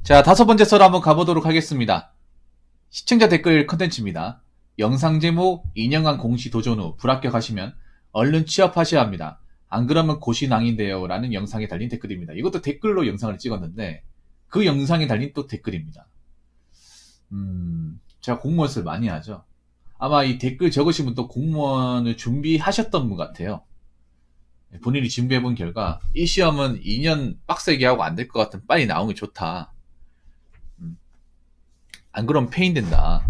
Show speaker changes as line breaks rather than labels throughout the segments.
자, 다섯 번째 썰 한번 가보도록 하겠습니다. 시청자 댓글 컨텐츠입니다. 영상 제목 2년간 공시 도전 후 불합격하시면 얼른 취업하셔야 합니다. 안 그러면 고시낭인데요 라는 영상에 달린 댓글입니다. 이것도 댓글로 영상을 찍었는데 그 영상에 달린 또 댓글입니다. 제가 공무원을 많이 하죠. 아마 이 댓글 적으신 분도 공무원을 준비하셨던 분 같아요. 본인이 준비해본 결과 이 시험은 2년 빡세게 하고 안 될 것 같은 빨리 나오는 게 좋다. 안 그러면 페인된다.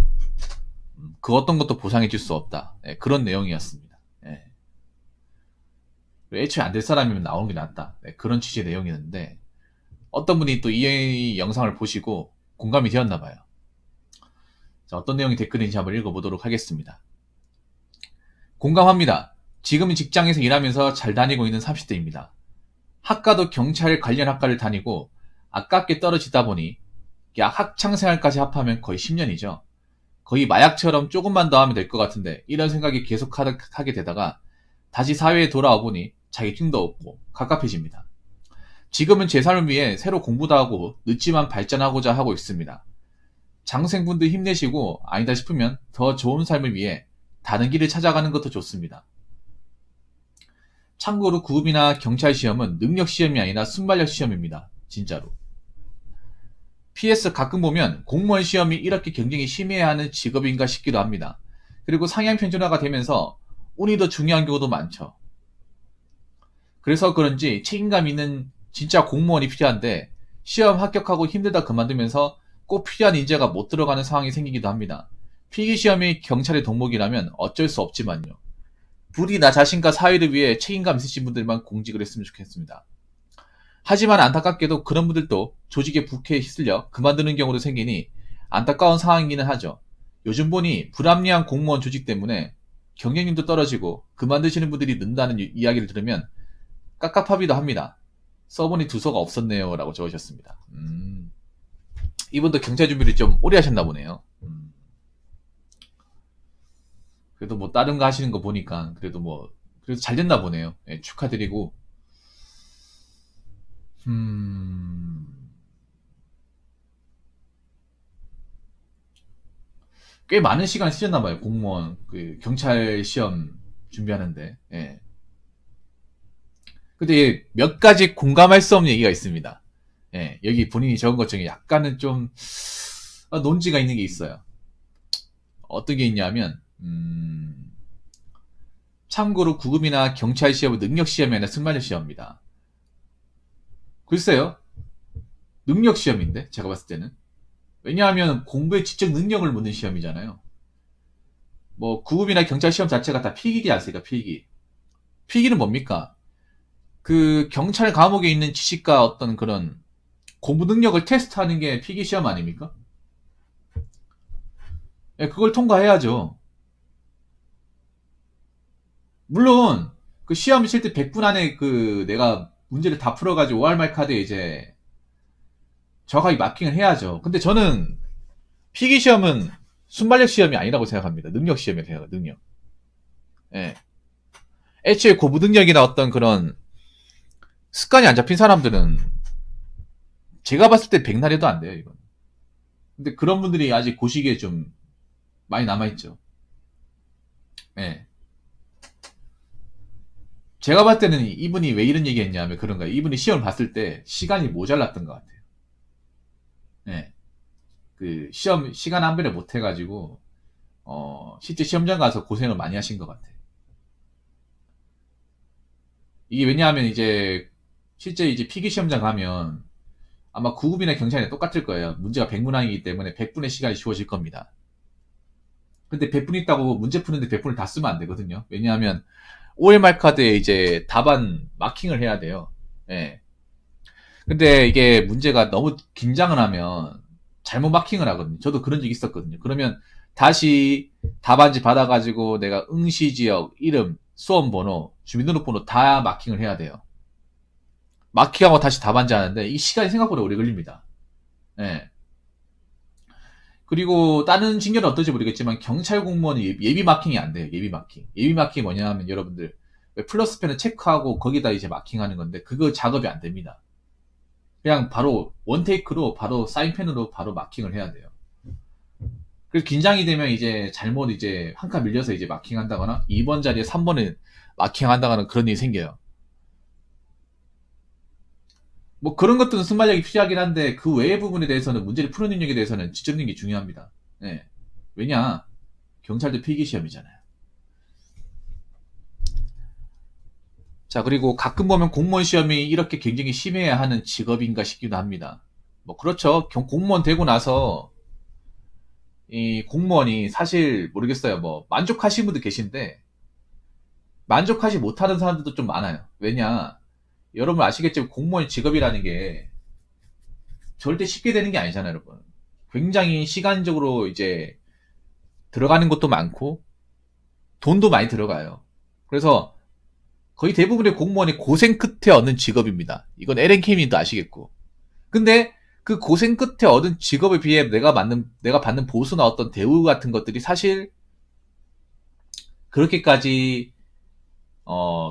그 어떤 것도 보상해 줄 수 없다. 그런 내용이었습니다. 애초에 안 될 사람이면 나오는 게 낫다. 그런 취지의 내용이었는데 어떤 분이 또 이 영상을 보시고 공감이 되었나 봐요. 자, 어떤 내용이 댓글인지 한번 읽어보도록 하겠습니다. 공감합니다. 지금 직장에서 일하면서 잘 다니고 있는 30대입니다. 학과도 경찰 관련 학과를 다니고 아깝게 떨어지다 보니 약 학창생활까지 합하면 거의 10년이죠. 거의 마약처럼 조금만 더 하면 될 것 같은데 이런 생각이 계속 하게 되다가 다시 사회에 돌아와 보니 자격증도 없고 갑갑해집니다. 지금은 제 삶을 위해 새로 공부도 하고 늦지만 발전하고자 하고 있습니다. 장생분들 힘내시고 아니다 싶으면 더 좋은 삶을 위해 다른 길을 찾아가는 것도 좋습니다. 참고로 구급이나 경찰 시험은 능력 시험이 아니라 순발력 시험입니다. 진짜로. PS 가끔 보면 공무원 시험이 이렇게 경쟁이 심해야 하는 직업인가 싶기도 합니다. 그리고 상향 평준화가 되면서 운이 더 중요한 경우도 많죠. 그래서 그런지 책임감 있는 진짜 공무원이 필요한데 시험 합격하고 힘들다 그만두면서 꼭 필요한 인재가 못 들어가는 상황이 생기기도 합니다. 필기시험이 경찰의 덕목이라면 어쩔 수 없지만요. 부디 나 자신과 사회를 위해 책임감 있으신 분들만 공직을 했으면 좋겠습니다. 하지만 안타깝게도 그런 분들도 조직의 부캐에 휩쓸려 그만두는 경우도 생기니 안타까운 상황이기는 하죠. 요즘 보니 불합리한 공무원 조직 때문에 경쟁률도 떨어지고 그만두시는 분들이 는다는 이야기를 들으면 깝깝하기도 합니다. 써보니 두서가 없었네요 라고 적으셨습니다. 이분도 경찰 준비를 좀 오래 하셨나 보네요. 그래도 뭐 다른 거 하시는 거 보니까 그래도 잘 됐나 보네요. 축하드리고 꽤 많은 시간 쓰셨나봐요. 공무원, 경찰 시험 준비하는데. 예. 근데 몇 가지 공감할 수 없는 얘기가 있습니다. 예, 여기 본인이 적은 것 중에 약간은 좀, 논지가 있는 게 있어요. 어떤 게 있냐면, 참고로 구급이나 경찰 시험은 능력 시험이 아니라 순발력 시험입니다. 글쎄요. 능력 시험인데, 제가 봤을 때는. 왜냐하면 공부의 지적 능력을 묻는 시험이잖아요. 뭐 구급이나 경찰 시험 자체가 다 필기지 않습니까? 필기. 필기는 뭡니까? 그 경찰 과목에 있는 지식과 어떤 그런 공부 능력을 테스트하는 게 필기 시험 아닙니까? 예, 그걸 통과해야죠. 물론 그 시험 칠 때 100분 안에 내가 문제를 다 풀어가지고 OR말 카드에 이제 정확하게 마킹을 해야죠. 근데 저는 필기 시험은 순발력 시험이 아니라고 생각합니다. 능력 시험이라고 생각해요. 능력. 예. 애초에 고부 능력이나 어떤 그런 습관이 안 잡힌 사람들은 제가 봤을 때 백날해도 안 돼요, 이건. 근데 그런 분들이 아직 고시기에 좀 많이 남아있죠. 예. 제가 봤을 때는 이분이 왜 이런 얘기 했냐면 그런가요? 이분이 시험을 봤을 때 시간이 모자랐던 것 같아요. 예. 그 시험 시간 안배를 못 해가지고 실제 시험장 가서 고생을 많이 하신 것 같아요. 이게 왜냐하면 이제 실제 이제 필기 시험장 가면 아마 구급이나 경찰이나 똑같을 거예요. 문제가 100문항이기 때문에 100분의 시간이 주어질 겁니다. 근데 100분 있다고 문제 푸는데 100분을 다 쓰면 안 되거든요. 왜냐하면 OMR 카드에 이제 답안 마킹을 해야 돼요. 예. 근데 이게 문제가 너무 긴장을 하면 잘못 마킹을 하거든요. 저도 그런 적이 있었거든요. 그러면 다시 답안지 받아가지고 내가 응시지역, 이름, 수험번호, 주민등록번호 다 마킹을 해야 돼요. 마킹하고 다시 답안지 하는데 이 시간이 생각보다 오래 걸립니다. 예. 그리고 다른 직렬은 어떨지 모르겠지만 경찰 공무원은 예비 마킹이 안 돼요. 예비 마킹. 예비 마킹이 뭐냐 하면 여러분들 플러스펜을 체크하고 거기다 이제 마킹하는 건데 그거 작업이 안 됩니다. 그냥 바로 원테이크로 바로 사인펜으로 바로 마킹을 해야 돼요. 그래서 긴장이 되면 이제 잘못 이제 한 칸 밀려서 이제 마킹한다거나 2번 자리에 3번을 마킹한다거나 그런 일이 생겨요. 뭐 그런 것들은 순발력이 필요하긴 한데 그 외의 부분에 대해서는 문제를 푸는 능력에 대해서는 지적 능력이 중요합니다. 예. 왜냐? 경찰도 필기시험이잖아요. 자, 그리고 가끔 보면 공무원 시험이 이렇게 경쟁이 심해야 하는 직업인가 싶기도 합니다. 뭐 그렇죠. 공무원 되고 나서 이 공무원이 사실 모르겠어요. 뭐 만족하시는 분도 계신데 만족하지 못하는 사람들도 좀 많아요. 왜냐? 여러분 아시겠지만 공무원 직업이라는 게 절대 쉽게 되는 게 아니잖아요, 여러분. 굉장히 시간적으로 이제 들어가는 것도 많고 돈도 많이 들어가요. 그래서 거의 대부분의 공무원이 고생 끝에 얻는 직업입니다. 이건 LNK님도 아시겠고. 근데 그 고생 끝에 얻은 직업에 비해 내가 받는 보수나 어떤 대우 같은 것들이 사실 그렇게까지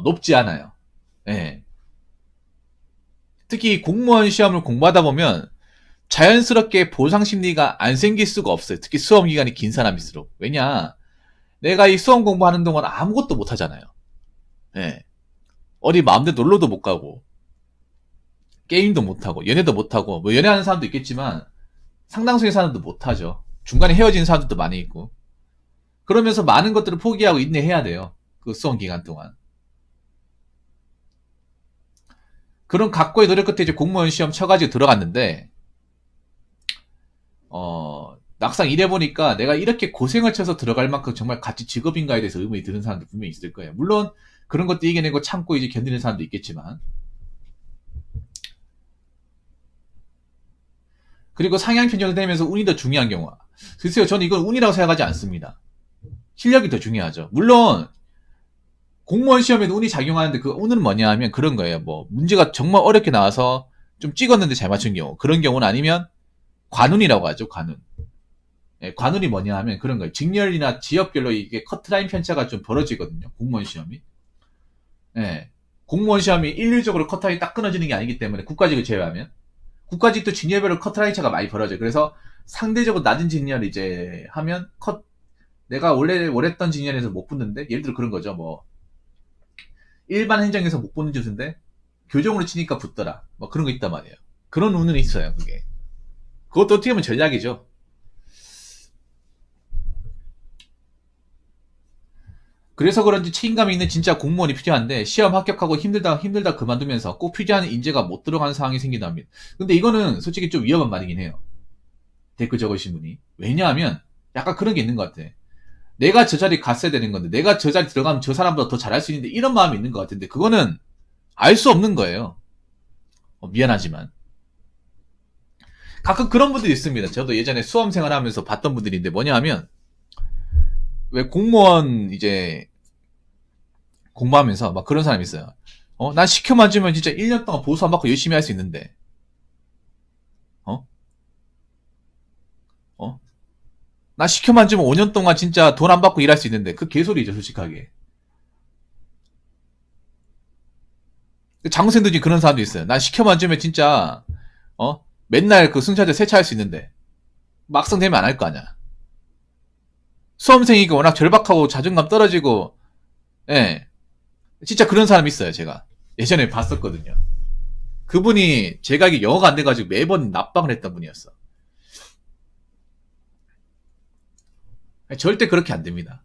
높지 않아요. 예. 특히 공무원 시험을 공부하다 보면 자연스럽게 보상 심리가 안 생길 수가 없어요. 특히 수험 기간이 긴 사람일수록. 왜냐? 내가 이 수험 공부하는 동안 아무것도 못 하잖아요. 예. 어디 마음대로 놀러도 못 가고, 게임도 못 하고, 연애도 못 하고, 뭐 연애하는 사람도 있겠지만 상당수의 사람도 못 하죠. 중간에 헤어진 사람들도 많이 있고. 그러면서 많은 것들을 포기하고 인내해야 돼요. 그 수험 기간 동안. 그런 각고의 노력 끝에 이제 공무원 시험 쳐가지고 들어갔는데, 막상 일해보니까 내가 이렇게 고생을 쳐서 들어갈 만큼 정말 가치 직업인가에 대해서 의문이 드는 사람도 분명히 있을 거예요. 물론 그런 것도 이겨내고 참고 이제 견디는 사람도 있겠지만. 그리고 상향 편성되면서 운이 더 중요한 경우. 글쎄요, 저는 이건 운이라고 생각하지 않습니다. 실력이 더 중요하죠. 물론 공무원 시험에도 운이 작용하는데 그 운은 뭐냐 하면 그런 거예요. 뭐 문제가 정말 어렵게 나와서 좀 찍었는데 잘 맞춘 경우. 그런 경우는 아니면 관운이라고 하죠. 관운. 예, 관운이 뭐냐 하면 그런 거예요. 직렬이나 지역별로 이게 커트라인 편차가 좀 벌어지거든요. 공무원 시험이. 예. 공무원 시험이 일률적으로 커트라인이 딱 끊어지는 게 아니기 때문에 국가직을 제외하면 국가직도 직렬별로 커트라인 차가 많이 벌어져요. 그래서 상대적으로 낮은 직렬 이제 하면 내가 원래 원했던 직렬에서 못 붙는데 예를 들어 그런 거죠. 뭐 일반 행정에서 못 붙는 주수인데 교정으로 치니까 붙더라. 뭐 그런 거 있단 말이에요. 그런 운은 있어요. 그게. 그것도 어떻게 보면 전략이죠. 그래서 그런지 책임감이 있는 진짜 공무원이 필요한데 시험 합격하고 힘들다 그만두면서 꼭 필요한 인재가 못 들어가는 상황이 생긴답니다. 근데 이거는 솔직히 좀 위험한 말이긴 해요. 댓글 적으신 분이. 왜냐하면 약간 그런 게 있는 것 같아. 내가 저 자리 갔어야 되는 건데 내가 저 자리 들어가면 저 사람보다 더 잘할 수 있는데 이런 마음이 있는 것 같은데 그거는 알 수 없는 거예요. 미안하지만. 가끔 그런 분들이 있습니다. 저도 예전에 수험 생활하면서 봤던 분들인데 뭐냐 하면 왜 공무원 이제 공부하면서 막 그런 사람이 있어요. 난 시켜만 주면 진짜 1년 동안 보수 안 받고 열심히 할 수 있는데. 어? 어? 나 시켜만 주면 5년 동안 진짜 돈 안 받고 일할 수 있는데. 그 개소리죠, 솔직하게. 장생도 지금 그런 사람도 있어요. 난 시켜만 주면 진짜, 맨날 그 승차제 세차할 수 있는데. 막상 되면 안 할 거 아니야. 수험생이고 워낙 절박하고 자존감 떨어지고, 예. 진짜 그런 사람이 있어요, 제가. 예전에 봤었거든요. 그분이 제가 이게 영어가 안 돼가지고 매번 납방을 했던 분이었어. 절대 그렇게 안 됩니다.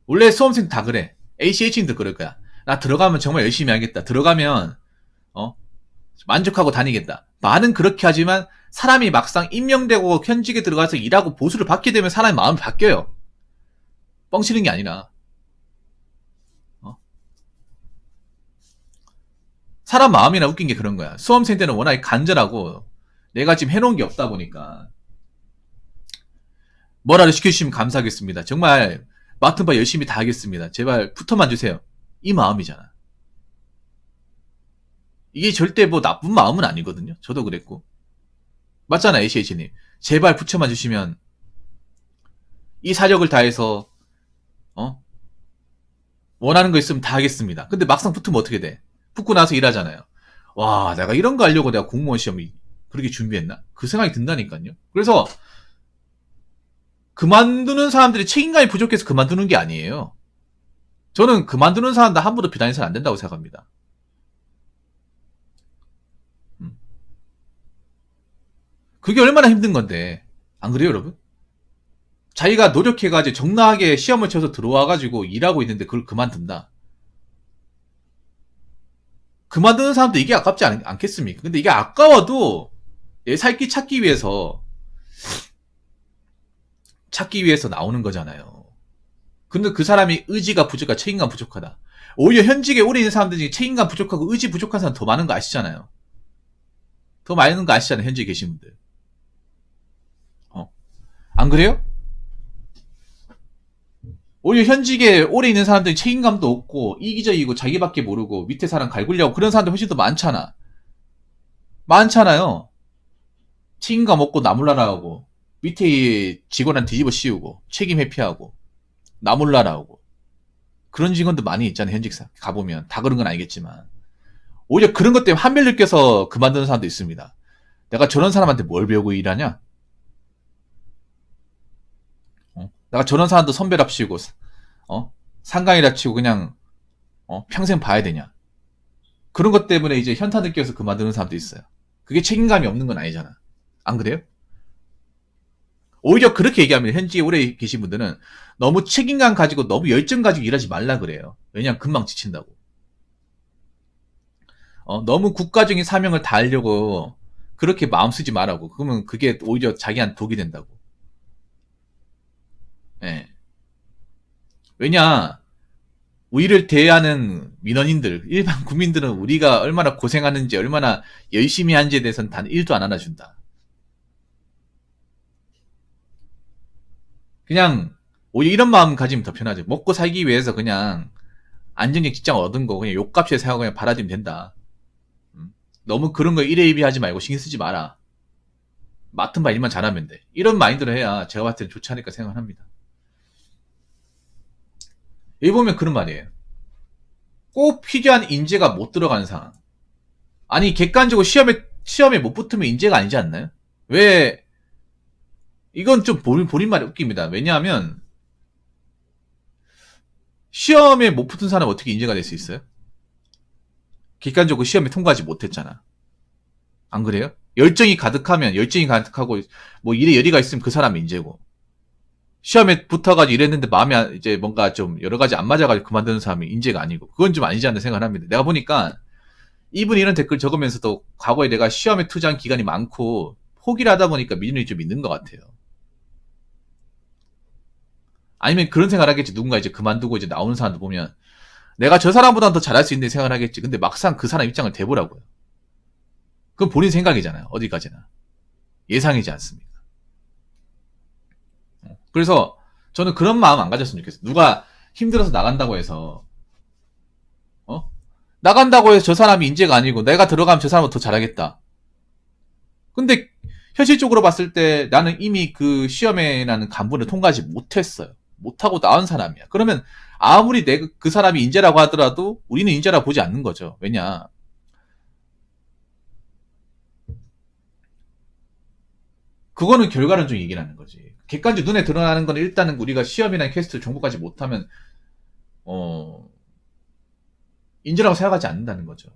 원래 수험생 다 그래. ACH님도 그럴 거야. 나 들어가면 정말 열심히 하겠다. 들어가면, 만족하고 다니겠다. 말은 그렇게 하지만 사람이 막상 임명되고 현직에 들어가서 일하고 보수를 받게 되면 사람의 마음이 바뀌어요. 뻥치는 게 아니라. 사람 마음이나 웃긴 게 그런 거야. 수험생 때는 워낙에 간절하고 내가 지금 해놓은 게 없다 보니까 뭐라도 시켜주시면 감사하겠습니다. 정말 맡은 바 열심히 다 하겠습니다. 제발 붙어만 주세요. 이 마음이잖아. 이게 절대 뭐 나쁜 마음은 아니거든요. 저도 그랬고. 맞잖아, ACH님. 제발 붙여만 주시면 이 사력을 다해서 원하는 거 있으면 다 하겠습니다. 근데 막상 붙으면 어떻게 돼? 붙고 나서 일하잖아요. 와, 내가 이런 거 하려고 내가 공무원 시험을 그렇게 준비했나? 그 생각이 든다니까요. 그래서 그만두는 사람들이 책임감이 부족해서 그만두는 게 아니에요. 저는 그만두는 사람들 함부로 비난해서는 안 된다고 생각합니다. 그게 얼마나 힘든 건데. 안 그래요, 여러분? 자기가 노력해가지고 정나하게 시험을 쳐서 들어와가지고 일하고 있는데 그걸 그만둔다. 그만두는 사람도 이게 아깝지 않겠습니까? 근데 이게 아까워도 내 살기 찾기 위해서 나오는 거잖아요. 근데 그 사람이 의지가 부족하다, 책임감 부족하다. 오히려 현직에 오래 있는 사람들 중에 책임감 부족하고 의지 부족한 사람 더 많은 거 아시잖아요. 더 많은 거 아시잖아요, 현직에 계신 분들. 안 그래요? 오히려 현직에 오래 있는 사람들이 책임감도 없고 이기적이고 자기밖에 모르고 밑에 사람 갈구려고 그런 사람들 훨씬 더 많잖아요. 책임감 없고 나몰라라 하고 밑에 직원한테 뒤집어 씌우고 책임 회피하고 나몰라라 하고 그런 직원도 많이 있잖아요. 현직사 가보면 다 그런 건 아니겠지만 오히려 그런 것 때문에 한별 느껴서 그만두는 사람도 있습니다. 내가 저런 사람한테 뭘 배우고 일하냐? 내가 저런 사람도 선배랍시고 상강이랍치고 그냥 평생 봐야 되냐? 그런 것 때문에 이제 현타 느껴서 그만두는 사람도 있어요. 그게 책임감이 없는 건 아니잖아. 안 그래요? 오히려 그렇게 얘기하면 현직에 오래 계신 분들은 너무 책임감 가지고 너무 열정 가지고 일하지 말라 그래요. 왜냐면 금방 지친다고. 너무 국가적인 사명을 다하려고 그렇게 마음 쓰지 말라고. 그러면 그게 오히려 자기한테 독이 된다고. 예. 왜냐, 우리를 대하는 민원인들, 일반 국민들은 우리가 얼마나 고생하는지, 얼마나 열심히 하는지에 대해서는 단 1도 안 알아준다. 그냥, 오히려 이런 마음 가지면 더 편하죠. 먹고 살기 위해서 그냥 안정적 직장 얻은 거 그냥 욕값에 생각하고 그냥 받아들이면 된다. 너무 그런 거 일회이비하지 말고 신경 쓰지 마라. 맡은 바 일만 잘하면 돼. 이런 마인드로 해야 제가 봤을 땐 좋지 않을까 생각을 합니다. 여기 보면 그런 말이에요. 꼭 필요한 인재가 못 들어가는 상황. 아니, 객관적으로 시험에 못 붙으면 인재가 아니지 않나요? 왜, 이건 좀 본인 말이 웃깁니다. 왜냐하면, 시험에 못 붙은 사람 어떻게 인재가 될 수 있어요? 객관적으로 시험에 통과하지 못했잖아. 안 그래요? 열정이 가득하고, 뭐 일에 열의가 있으면 그 사람이 인재고. 시험에 붙어가지고 이랬는데 마음에 이제 뭔가 좀 여러 가지 안 맞아가지고 그만두는 사람이 인재가 아니고. 그건 좀 아니지 않나 생각을 합니다. 내가 보니까, 이분이 이런 댓글 적으면서도 과거에 내가 시험에 투자한 기간이 많고, 포기를 하다 보니까 민원이 좀 있는 것 같아요. 아니면 그런 생각을 하겠지. 누군가 이제 그만두고 이제 나오는 사람도 보면 내가 저 사람보다 더 잘할 수 있는 생각을 하겠지. 근데 막상 그 사람 입장을 대보라고요. 그건 본인 생각이잖아요. 어디까지나. 예상이지 않습니까? 그래서 저는 그런 마음 안 가졌으면 좋겠어요. 누가 힘들어서 나간다고 해서 나간다고 해서 저 사람이 인재가 아니고 내가 들어가면 저 사람은 더 잘하겠다. 근데 현실적으로 봤을 때 나는 이미 그 시험에 나는 간부를 통과하지 못했어요. 못하고 나온 사람이야. 그러면 아무리 그 사람이 인재라고 하더라도 우리는 인재라고 보지 않는 거죠. 왜냐? 그거는 결과론 좀 얘기를 하는 거지. 객관적 눈에 드러나는 건 일단은 우리가 시험이나 퀘스트 정보까지 못하면 인재라고 생각하지 않는다는 거죠.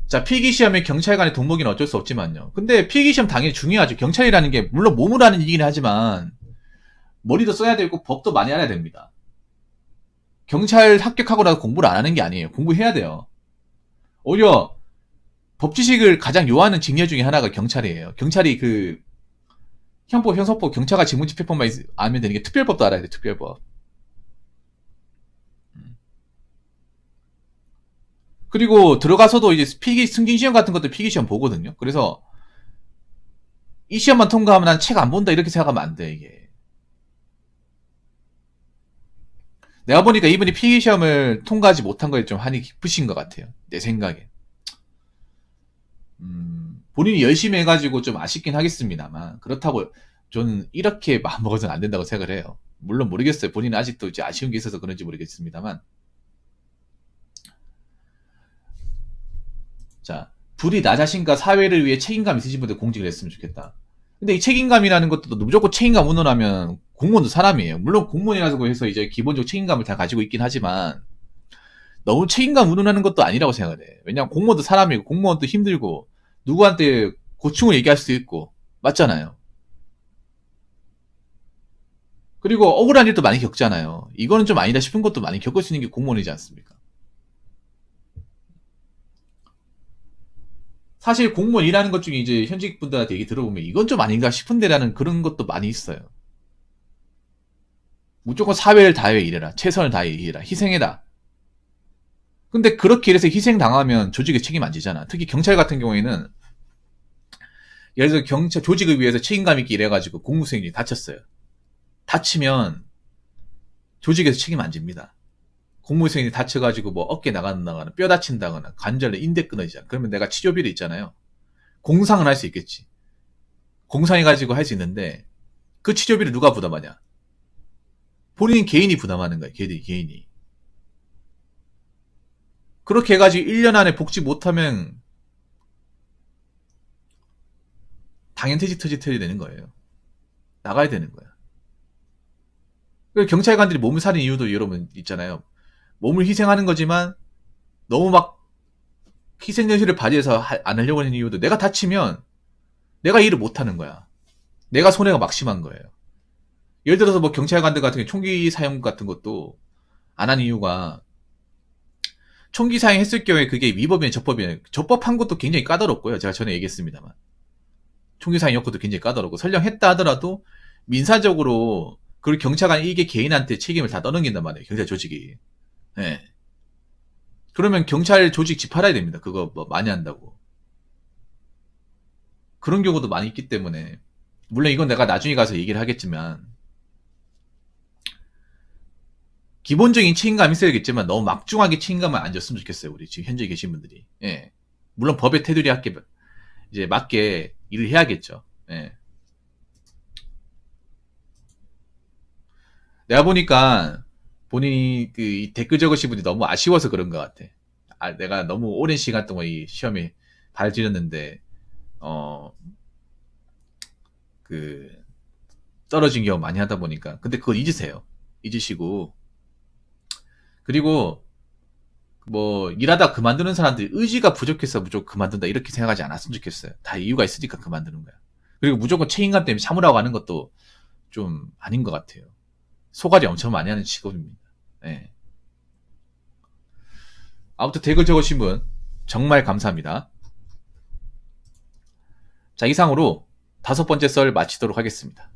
자, 필기시험에 경찰관의 동목이는 어쩔 수 없지만요. 근데 필기시험 당연히 중요하죠. 경찰이라는 게 물론 몸으로 하는 일이긴 하지만 머리도 써야 되고 법도 많이 알아야 됩니다. 경찰 합격하고 나서 공부를 안 하는 게 아니에요. 공부해야 돼요. 오히려 법 지식을 가장 요하는 직렬 중에 하나가 경찰이에요. 경찰이 그 형법, 형사법, 경찰과 직무집행법만 알면 되는 게 특별법도 알아야 돼. 특별법. 그리고 들어가서도 이제 필기 승진시험 같은 것도 필기시험 보거든요. 그래서 이 시험만 통과하면 난 책 안 본다 이렇게 생각하면 안 돼. 이게 내가 보니까 이분이 필기시험을 통과하지 못한 거에 좀 한이 깊으신 것 같아요. 내 생각에. 본인이 열심히 해가지고 좀 아쉽긴 하겠습니다만 그렇다고 저는 이렇게 마음먹어서는 안 된다고 생각을 해요. 물론 모르겠어요. 본인은 아직도 이제 아쉬운 게 있어서 그런지 모르겠습니다만 자, 부디 나 자신과 사회를 위해 책임감 있으신 분들 공직을 했으면 좋겠다. 근데 이 책임감이라는 것도 무조건 책임감 운운하면 공무원도 사람이에요. 물론 공무원이라고 해서 이제 기본적 책임감을 다 가지고 있긴 하지만 너무 책임감 운운하는 것도 아니라고 생각을 해. 왜냐면 공무원도 사람이고 공무원도 힘들고 누구한테 고충을 얘기할 수도 있고 맞잖아요. 그리고 억울한 일도 많이 겪잖아요. 이거는 좀 아니다 싶은 것도 많이 겪을 수 있는 게 공무원이지 않습니까? 사실 공무원 일하는 것 중에 이제 현직 분들한테 얘기 들어보면 이건 좀 아닌가 싶은데라는 그런 것도 많이 있어요. 무조건 사회를 다해 일해라. 최선을 다해 일해라. 희생해라. 근데 그렇게 이래서 희생당하면 조직의 책임 안 지잖아. 특히 경찰 같은 경우에는 예를 들어 경찰 조직을 위해서 책임감 있게 일해가지고 공무수행이 다쳤어요. 다치면 조직에서 책임 안 집니다. 공무수행이 다쳐가지고 뭐 어깨 나간다거나 뼈 다친다거나 관절에 인대 끊어지잖아. 그러면 내가 치료비를 있잖아요. 공상은 할 수 있겠지. 공상해가지고 할 수 있는데 그 치료비를 누가 부담하냐? 본인 개인이 부담하는 거야. 개인이. 그렇게 해가지고 1년 안에 복직 못하면 당연퇴직 터져야 되는 거예요. 나가야 되는 거야. 경찰관들이 몸을 사는 이유도 여러분 있잖아요. 몸을 희생하는 거지만 너무 막 희생전시를 발휘해서 안 하려고 하는 이유도 내가 다치면 내가 일을 못 하는 거야. 내가 손해가 막심한 거예요. 예를 들어서 뭐 경찰관들 같은 경우 총기 사용 같은 것도 안 한 이유가 총기 사용했을 경우에 그게 위법이냐 적법이냐 적법한 것도 굉장히 까다롭고요. 제가 전에 얘기했습니다만 총기 사용 여건도 굉장히 까다롭고 설령 했다 하더라도 민사적으로 그리고 경찰관 이게 개인한테 책임을 다 떠넘긴단 말이에요. 경찰 조직이. 네. 그러면 경찰 조직 집 팔아야 됩니다. 그거 뭐 많이 한다고. 그런 경우도 많이 있기 때문에 물론 이건 내가 나중에 가서 얘기를 하겠지만 기본적인 책임감이 있어야겠지만 너무 막중하게 책임감을 안 줬으면 좋겠어요. 우리 지금 현재 계신 분들이. 예. 물론 법의 테두리 학계 이제 맞게 일을 해야겠죠. 예. 내가 보니까 본인이 그 댓글 적으신 분이 너무 아쉬워서 그런 것 같아. 내가 너무 오랜 시간 동안 이 시험에 발들였는데 그 떨어진 경우 많이 하다 보니까 근데 그걸 잊으세요. 잊으시고 그리고 뭐 일하다 그만두는 사람들이 의지가 부족해서 무조건 그만둔다 이렇게 생각하지 않았으면 좋겠어요. 다 이유가 있으니까 그만두는 거야. 그리고 무조건 책임감 때문에 참으라고 하는 것도 좀 아닌 것 같아요. 소갈이 엄청 많이 하는 직업입니다. 네. 아무튼 댓글 적으신 분 정말 감사합니다. 자, 이상으로 5번째 썰 마치도록 하겠습니다.